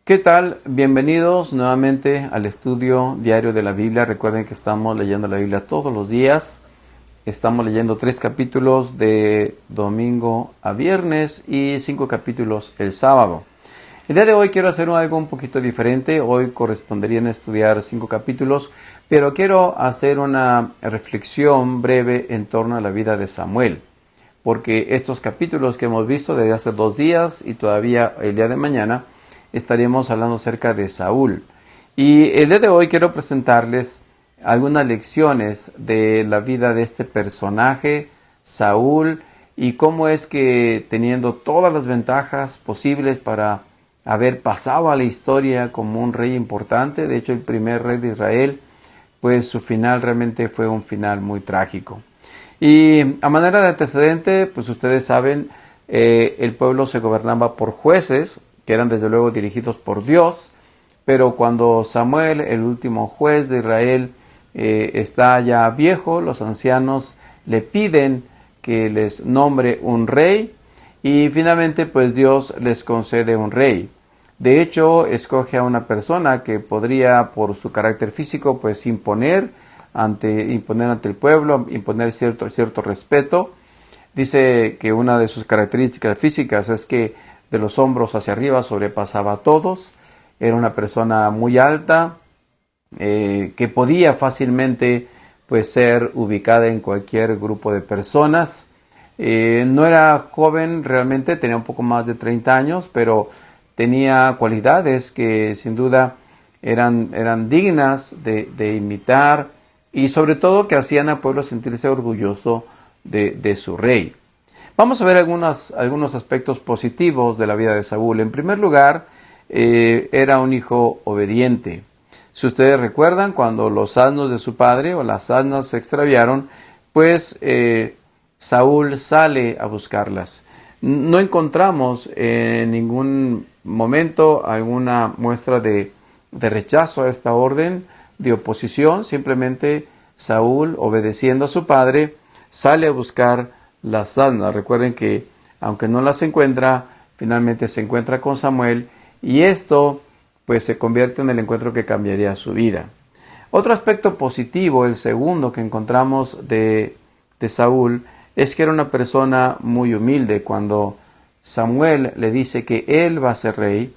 ¿Qué tal? Bienvenidos nuevamente al estudio diario de la Biblia. Recuerden que estamos leyendo la Biblia todos los días. Estamos leyendo 3 capítulos de domingo a viernes y 5 capítulos el sábado. El día de hoy quiero hacer algo un poquito diferente. Hoy correspondería estudiar 5 capítulos, pero quiero hacer una reflexión breve en torno a la vida de Samuel. Porque estos capítulos que hemos visto desde hace 2 días y todavía el día de mañana estaremos hablando acerca de Saúl. Y el día de hoy quiero presentarles algunas lecciones de la vida de este personaje, Saúl, y cómo es que, teniendo todas las ventajas posibles para haber pasado a la historia como un rey importante, de hecho el primer rey de Israel, pues su final realmente fue un final muy trágico. Y a manera de antecedente, pues ustedes saben, el pueblo se gobernaba por jueces, que eran desde luego dirigidos por Dios, pero cuando Samuel, el último juez de Israel, está ya viejo, los ancianos le piden que les nombre un rey y finalmente pues Dios les concede un rey. De hecho, escoge a una persona que podría, por su carácter físico, pues imponer ante el pueblo, imponer cierto respeto. Dice que una de sus características físicas es que de los hombros hacia arriba sobrepasaba a todos. Era una persona muy alta, que podía fácilmente pues ser ubicada en cualquier grupo de personas. No era joven realmente, tenía un poco más de 30 años, pero tenía cualidades que sin duda eran dignas de imitar y sobre todo que hacían al pueblo sentirse orgulloso de su rey. Vamos a ver algunos aspectos positivos de la vida de Saúl. En primer lugar, era un hijo obediente. Si ustedes recuerdan, cuando los asnos de su padre o las asnas se extraviaron, pues Saúl sale a buscarlas. No encontramos en ningún momento alguna muestra de rechazo a esta orden, de oposición. Simplemente Saúl, obedeciendo a su padre, sale a buscar las asnas. Recuerden que aunque no las encuentra, finalmente se encuentra con Samuel y esto pues se convierte en el encuentro que cambiaría su vida. Otro aspecto positivo, el segundo que encontramos de Saúl, es que era una persona muy humilde. Cuando Samuel le dice que él va a ser rey,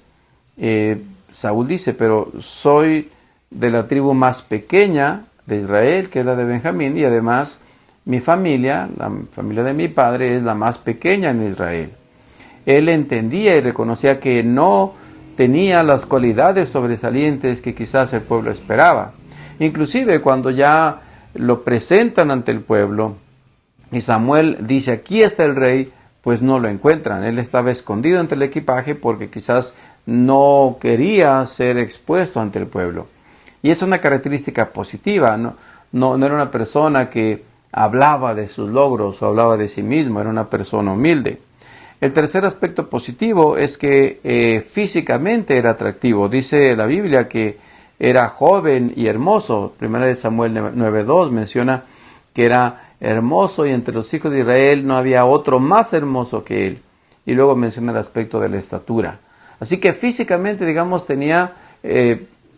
Saúl dice, pero soy de la tribu más pequeña de Israel, que es la de Benjamín, y además mi familia, la familia de mi padre, es la más pequeña en Israel. Él entendía y reconocía que no tenía las cualidades sobresalientes que quizás el pueblo esperaba. Inclusive cuando ya lo presentan ante el pueblo y Samuel dice, aquí está el rey, pues no lo encuentran. Él estaba escondido entre el equipaje porque quizás no quería ser expuesto ante el pueblo. Y es una característica positiva, no era una persona que hablaba de sus logros o hablaba de sí mismo, era una persona humilde. El tercer aspecto positivo es que físicamente era atractivo. Dice la Biblia que era joven y hermoso. Primera de Samuel 9:2 menciona que era hermoso y entre los hijos de Israel no había otro más hermoso que él. Y luego menciona el aspecto de la estatura. Así que físicamente, digamos, tenía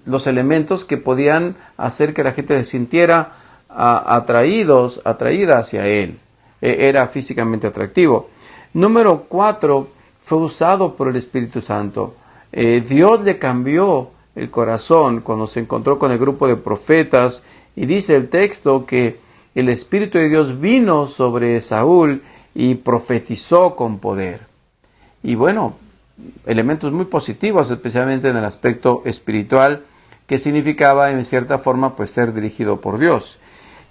los elementos que podían hacer que la gente se sintiera atraída hacia él. Era físicamente atractivo. Número 4, fue usado por el Espíritu Santo. Dios le cambió el corazón cuando se encontró con el grupo de profetas y dice el texto que el Espíritu de Dios vino sobre Saúl y profetizó con poder. Y bueno, elementos muy positivos, especialmente en el aspecto espiritual, que significaba en cierta forma pues ser dirigido por Dios.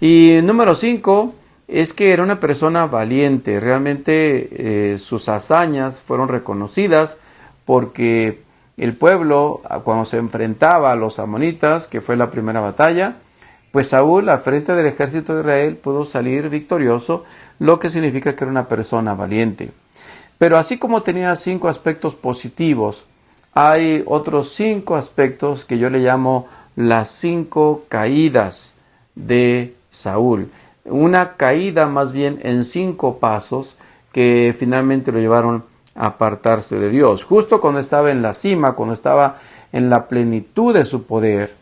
Y número 5 es que era una persona valiente. Realmente sus hazañas fueron reconocidas porque el pueblo, cuando se enfrentaba a los amonitas, que fue la primera batalla, pues Saúl, al frente del ejército de Israel, pudo salir victorioso, lo que significa que era una persona valiente. Pero así como tenía 5 aspectos positivos, hay otros 5 aspectos que yo le llamo las 5 caídas de Saúl. Una caída más bien en 5 pasos que finalmente lo llevaron apartarse de Dios. Justo cuando estaba en la cima, cuando estaba en la plenitud de su poder,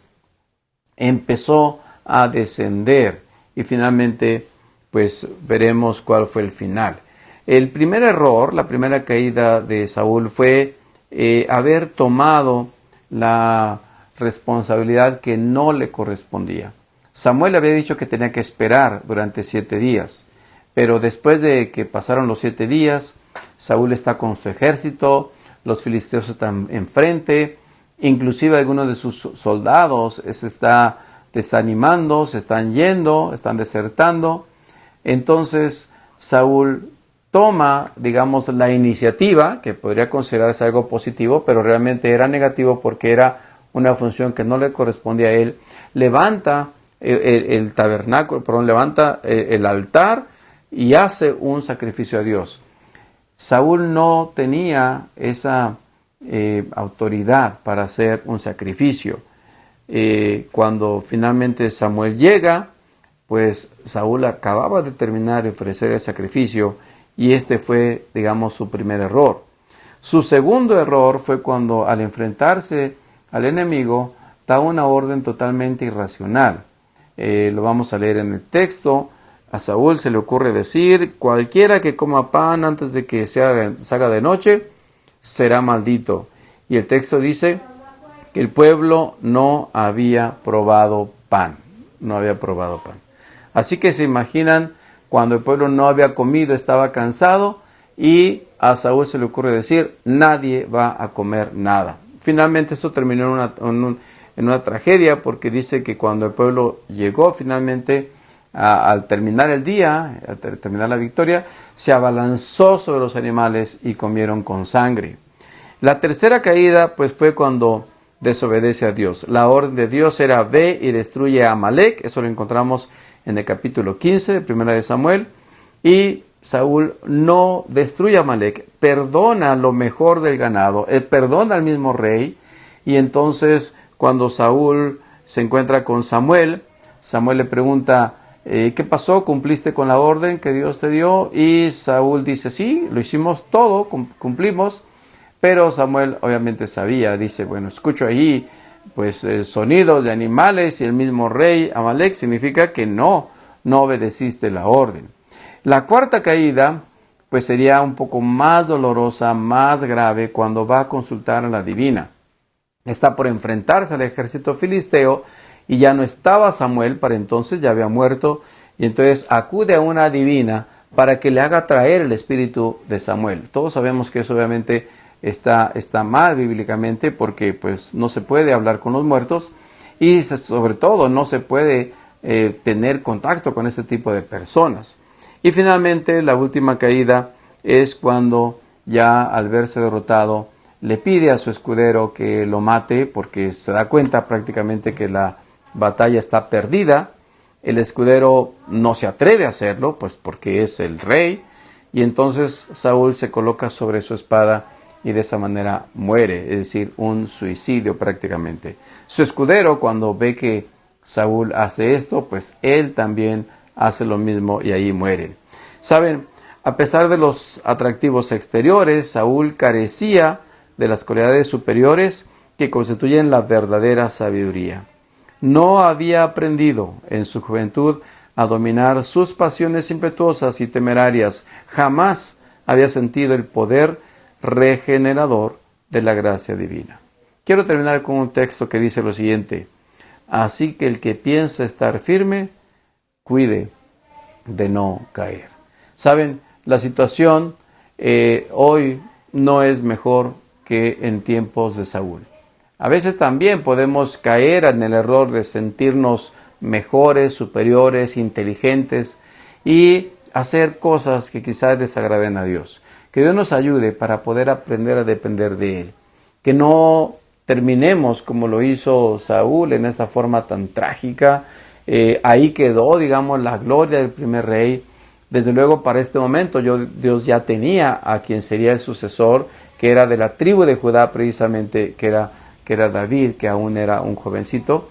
empezó a descender y finalmente pues veremos cuál fue el final. El primer error, la primera caída de Saúl fue haber tomado la responsabilidad que no le correspondía. Samuel había dicho que tenía que esperar durante 7 días, pero después de que pasaron los 7 días, Saúl está con su ejército, los filisteos están enfrente, inclusive algunos de sus soldados se está desanimando, se están yendo, están desertando. Entonces Saúl toma, digamos, la iniciativa, que podría considerarse algo positivo, pero realmente era negativo porque era una función que no le correspondía a él. Levanta el tabernáculo, levanta el altar y hace un sacrificio a Dios. Saúl no tenía esa autoridad para hacer un sacrificio. Cuando finalmente Samuel llega, pues Saúl acababa de terminar de ofrecer el sacrificio y este fue, digamos, su primer error. Su segundo error fue cuando al enfrentarse al enemigo da una orden totalmente irracional. Lo vamos a leer en el texto. A Saúl se le ocurre decir: cualquiera que coma pan antes de que se haga de noche será maldito. Y el texto dice que el pueblo no había probado pan. No había probado pan. Así que se imaginan cuando el pueblo no había comido, estaba cansado, y a Saúl se le ocurre decir: nadie va a comer nada. Finalmente esto terminó en una tragedia, porque dice que cuando el pueblo llegó finalmente al terminar el día, al terminar la victoria, se abalanzó sobre los animales y comieron con sangre. La tercera caída pues fue cuando desobedece a Dios. La orden de Dios era: ve y destruye a Amalek. Eso lo encontramos en el capítulo 15 de Primera de Samuel. Y Saúl no destruye a Amalek, perdona lo mejor del ganado, perdona al mismo rey. Y entonces cuando Saúl se encuentra con Samuel, Samuel le pregunta: ¿qué pasó? ¿Cumpliste con la orden que Dios te dio? Y Saúl dice: sí, lo hicimos todo, cumplimos. Pero Samuel obviamente sabía, dice: bueno, escucho ahí pues el sonido de animales y el mismo rey Amalek, significa que no obedeciste la orden. La cuarta caída pues sería un poco más dolorosa, más grave, cuando va a consultar a la divina. Está por enfrentarse al ejército filisteo y ya no estaba Samuel, para entonces ya había muerto, y entonces acude a una divina para que le haga traer el espíritu de Samuel. Todos sabemos que eso obviamente está mal bíblicamente, porque pues no se puede hablar con los muertos y sobre todo no se puede tener contacto con este tipo de personas. Y finalmente la última caída es cuando ya al verse derrotado le pide a su escudero que lo mate, porque se da cuenta prácticamente que la batalla está perdida. El escudero no se atreve a hacerlo, pues porque es el rey, y entonces Saúl se coloca sobre su espada y de esa manera muere, es decir, un suicidio prácticamente. Su escudero, cuando ve que Saúl hace esto, pues él también hace lo mismo y ahí mueren. Saben, a pesar de los atractivos exteriores, Saúl carecía de las cualidades superiores que constituyen la verdadera sabiduría. No había aprendido en su juventud a dominar sus pasiones impetuosas y temerarias. Jamás había sentido el poder regenerador de la gracia divina. Quiero terminar con un texto que dice lo siguiente: así que el que piensa estar firme, cuide de no caer. Saben, la situación hoy no es mejor que en tiempos de Saúl. A veces también podemos caer en el error de sentirnos mejores, superiores, inteligentes y hacer cosas que quizás desagraden a Dios. Que Dios nos ayude para poder aprender a depender de Él. Que no terminemos como lo hizo Saúl en esta forma tan trágica. Ahí quedó, digamos, la gloria del primer rey. Desde luego, para este momento Dios ya tenía a quien sería el sucesor, que era de la tribu de Judá precisamente, que era David, que aún era un jovencito.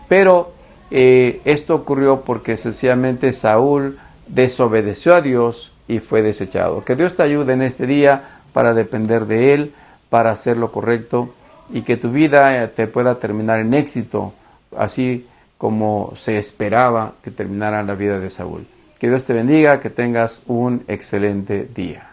Pero esto ocurrió porque sencillamente Saúl desobedeció a Dios y fue desechado. Que Dios te ayude en este día para depender de Él, para hacer lo correcto y que tu vida te pueda terminar en éxito, así como se esperaba que terminara la vida de Saúl. Que Dios te bendiga, que tengas un excelente día.